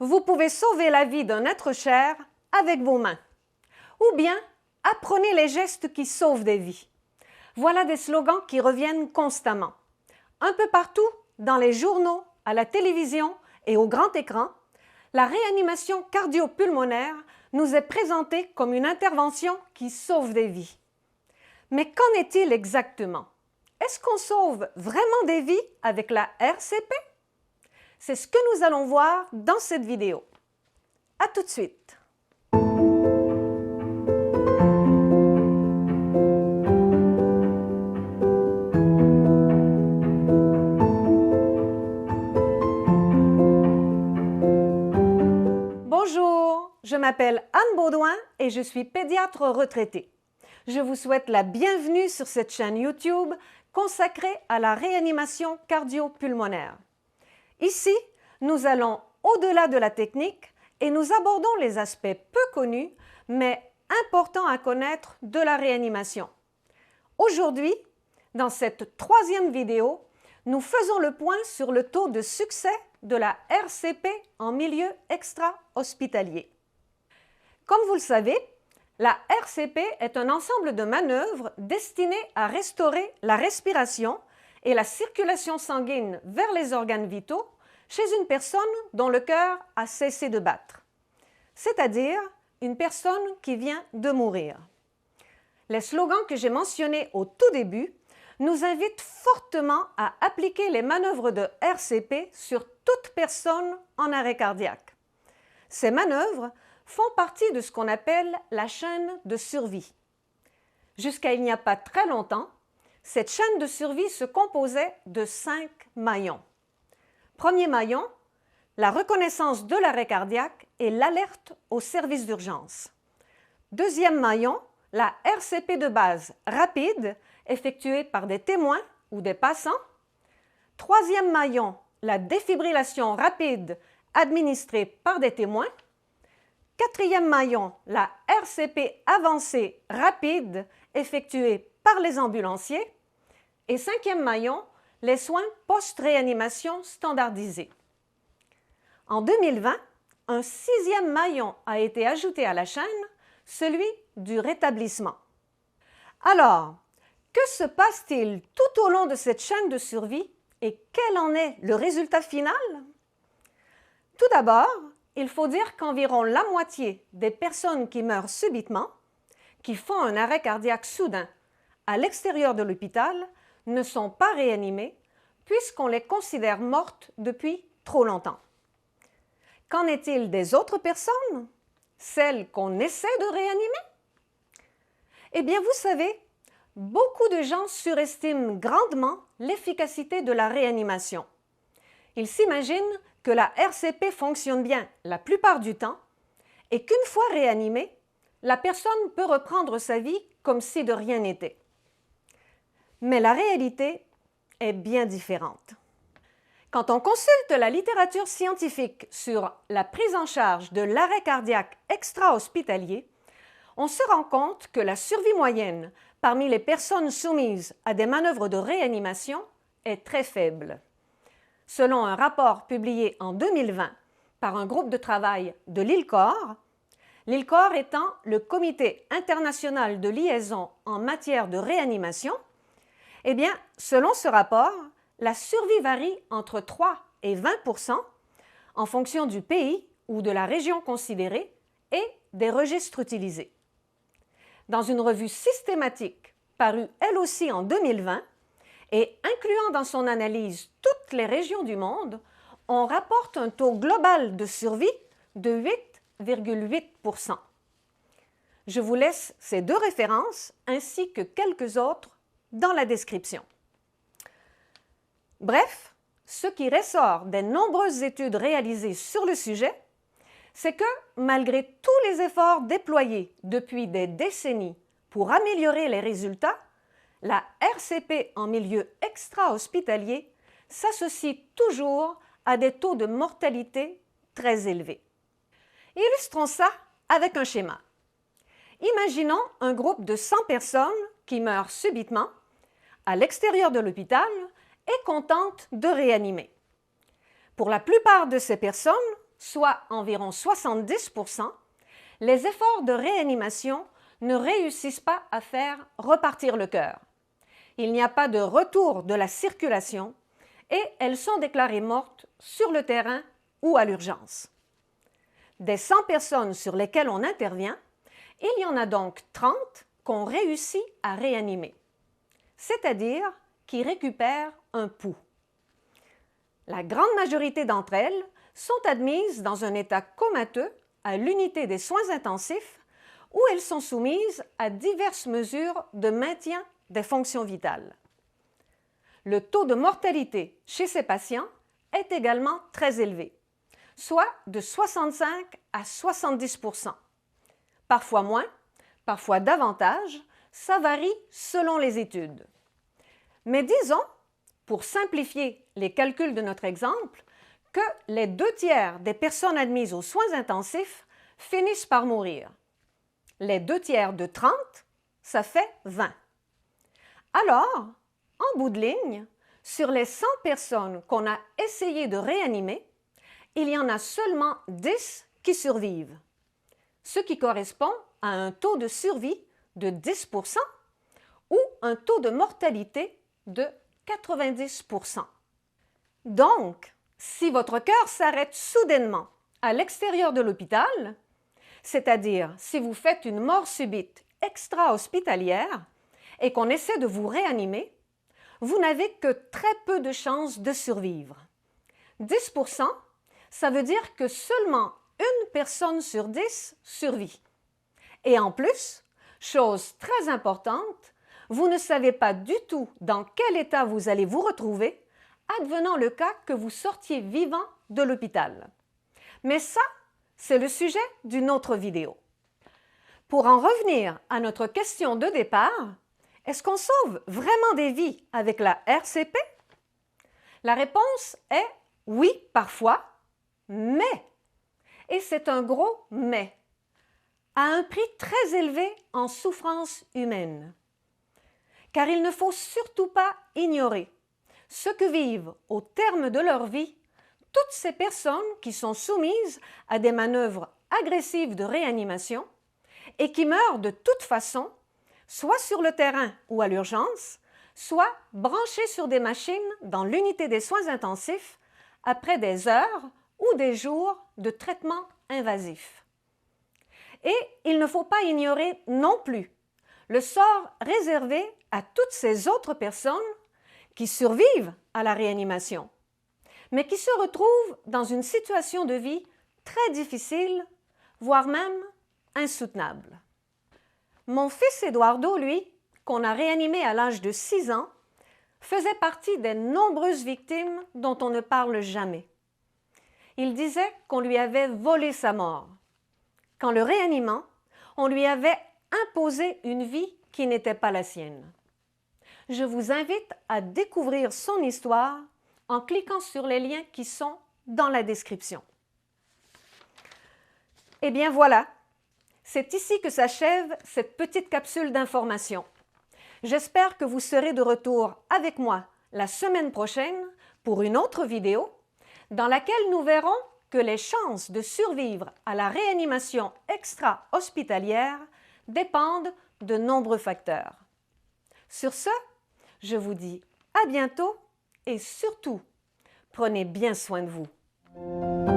Vous pouvez sauver la vie d'un être cher avec vos mains. Ou bien, apprenez les gestes qui sauvent des vies. Voilà des slogans qui reviennent constamment. Un peu partout, dans les journaux, à la télévision et au grand écran, la réanimation cardio-pulmonaire nous est présentée comme une intervention qui sauve des vies. Mais qu'en est-il exactement? Est-ce qu'on sauve vraiment des vies avec la RCP? C'est ce que nous allons voir dans cette vidéo. À tout de suite! Bonjour, je m'appelle Anne Baudouin et je suis pédiatre retraitée. Je vous souhaite la bienvenue sur cette chaîne YouTube consacrée à la réanimation cardio-pulmonaire. Ici, nous allons au-delà de la technique et nous abordons les aspects peu connus, mais importants à connaître de la réanimation. Aujourd'hui, dans cette troisième vidéo, nous faisons le point sur le taux de succès de la RCP en milieu extra-hospitalier. Comme vous le savez, la RCP est un ensemble de manœuvres destinées à restaurer la respiration et la circulation sanguine vers les organes vitaux chez une personne dont le cœur a cessé de battre, c'est-à-dire une personne qui vient de mourir. Les slogans que j'ai mentionnés au tout début nous invitent fortement à appliquer les manœuvres de RCP sur toute personne en arrêt cardiaque. Ces manœuvres font partie de ce qu'on appelle la chaîne de survie. Jusqu'à il n'y a pas très longtemps, cette chaîne de survie se composait de 5 maillons. Premier maillon, la reconnaissance de l'arrêt cardiaque et l'alerte au service d'urgence. Deuxième maillon, la RCP de base rapide effectuée par des témoins ou des passants. Troisième maillon, la défibrillation rapide administrée par des témoins. Quatrième maillon, la RCP avancée rapide effectuée par les ambulanciers. Et cinquième maillon, les soins post-réanimation standardisés. En 2020, un sixième maillon a été ajouté à la chaîne, celui du rétablissement. Alors, que se passe-t-il tout au long de cette chaîne de survie et quel en est le résultat final? Tout d'abord, il faut dire qu'environ la moitié des personnes qui meurent subitement, qui font un arrêt cardiaque soudain à l'extérieur de l'hôpital, ne sont pas réanimées puisqu'on les considère mortes depuis trop longtemps. Qu'en est-il des autres personnes, celles qu'on essaie de réanimer? Eh bien, vous savez, beaucoup de gens surestiment grandement l'efficacité de la réanimation. Ils s'imaginent que la RCP fonctionne bien la plupart du temps et qu'une fois réanimée, la personne peut reprendre sa vie comme si de rien n'était. Mais la réalité est bien différente. Quand on consulte la littérature scientifique sur la prise en charge de l'arrêt cardiaque extra-hospitalier, on se rend compte que la survie moyenne parmi les personnes soumises à des manœuvres de réanimation est très faible. Selon un rapport publié en 2020 par un groupe de travail de l'ILCOR, l'ILCOR étant le Comité international de liaison en matière de réanimation, eh bien, selon ce rapport, la survie varie entre 3 et 20% en fonction du pays ou de la région considérée et des registres utilisés. Dans une revue systématique parue elle aussi en 2020 et incluant dans son analyse toutes les régions du monde, on rapporte un taux global de survie de 8,8%. Je vous laisse ces deux références ainsi que quelques autres dans la description. Bref, ce qui ressort des nombreuses études réalisées sur le sujet, c'est que malgré tous les efforts déployés depuis des décennies pour améliorer les résultats, la RCP en milieu extra-hospitalier s'associe toujours à des taux de mortalité très élevés. Illustrons ça avec un schéma. Imaginons un groupe de 100 personnes qui meurent subitement à l'extérieur de l'hôpital et qu'on tente de réanimer. Pour la plupart de ces personnes, soit environ 70%, les efforts de réanimation ne réussissent pas à faire repartir le cœur. Il n'y a pas de retour de la circulation et elles sont déclarées mortes sur le terrain ou à l'urgence. Des 100 personnes sur lesquelles on intervient, il y en a donc 30 qu'on réussit à réanimer, c'est-à-dire qui récupèrent un pouls. La grande majorité d'entre elles sont admises dans un état comateux à l'unité des soins intensifs où elles sont soumises à diverses mesures de maintien des fonctions vitales. Le taux de mortalité chez ces patients est également très élevé, soit de 65 à 70%. Parfois moins, parfois davantage, ça varie selon les études. Mais disons, pour simplifier les calculs de notre exemple, que les 2/3 des personnes admises aux soins intensifs finissent par mourir. Les 2/3 de 30, ça fait 20. Alors, en bout de ligne, sur les 100 personnes qu'on a essayé de réanimer, il y en a seulement 10 qui survivent, ce qui correspond à un taux de survie de 10% ou un taux de mortalité de 90%. Donc, si votre cœur s'arrête soudainement à l'extérieur de l'hôpital, c'est-à-dire si vous faites une mort subite extra-hospitalière et qu'on essaie de vous réanimer, vous n'avez que très peu de chances de survivre. 10%, ça veut dire que seulement une personne sur 10 survit. Et en plus, chose très importante, vous ne savez pas du tout dans quel état vous allez vous retrouver, advenant le cas que vous sortiez vivant de l'hôpital. Mais ça, c'est le sujet d'une autre vidéo. Pour en revenir à notre question de départ, est-ce qu'on sauve vraiment des vies avec la RCP? La réponse est oui, parfois, mais, et c'est un gros mais, à un prix très élevé en souffrance humaine. Car il ne faut surtout pas ignorer ce que vivent au terme de leur vie toutes ces personnes qui sont soumises à des manœuvres agressives de réanimation et qui meurent de toute façon, soit sur le terrain ou à l'urgence, soit branchées sur des machines dans l'unité des soins intensifs après des heures ou des jours de traitement invasif. Et il ne faut pas ignorer non plus le sort réservé à toutes ces autres personnes qui survivent à la réanimation, mais qui se retrouvent dans une situation de vie très difficile, voire même insoutenable. Mon fils Eduardo, lui, qu'on a réanimé à l'âge de 6 ans, faisait partie des nombreuses victimes dont on ne parle jamais. Il disait qu'on lui avait volé sa mort. Qu'en le réanimant, on lui avait imposé une vie qui n'était pas la sienne. Je vous invite à découvrir son histoire en cliquant sur les liens qui sont dans la description. Eh bien voilà, c'est ici que s'achève cette petite capsule d'information. J'espère que vous serez de retour avec moi la semaine prochaine pour une autre vidéo dans laquelle nous verrons que les chances de survivre à la réanimation extra-hospitalière dépendent de nombreux facteurs. Sur ce, je vous dis à bientôt et surtout, prenez bien soin de vous.